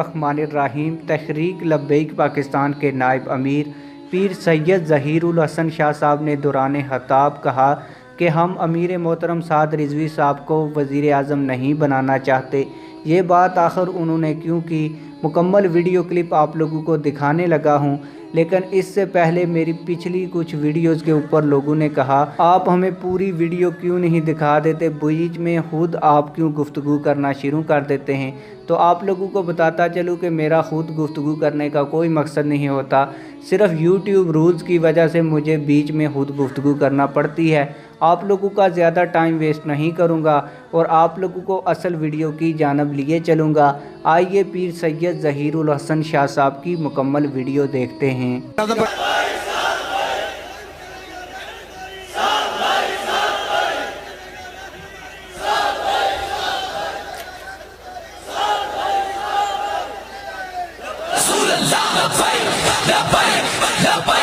रहमानिर्रहीम। तहरीक लब्बैक पाकिस्तान के नायब अमीर पीर सैयद ज़हीरुल हसन शाह साहब ने दौरान खिताब कहा कि हम अमीर मोहतरम साद रिजवी साहब को वज़ीर आज़म नहीं बनाना चाहते। ये बात आखिर उन्होंने क्यों की, मुकम्मल वीडियो क्लिप आप लोगों को दिखाने लगा हूँ। लेकिन इससे पहले मेरी पिछली कुछ वीडियोज़ के ऊपर लोगों ने कहा आप हमें पूरी वीडियो क्यों नहीं दिखा देते, बीच में खुद आप क्यों गुफ्तगू करना शुरू कर देते हैं। तो आप लोगों को बताता चलूँ कि मेरा खुद गुफ्तगू करने का कोई मकसद नहीं होता, सिर्फ यूट्यूब रूल्स की वजह से मुझे बीच में खुद गुफ्तगू करना पड़ती है। आप लोगों का ज़्यादा टाइम वेस्ट नहीं करूँगा और आप लोगों को असल वीडियो की जानब लिए चलूँगा। आइए पीर सैयद ज़हीरुल हसन शाह साहब की मुकम्मल वीडियो देखते हैं। लब्बैक लब्बैक लब्बैक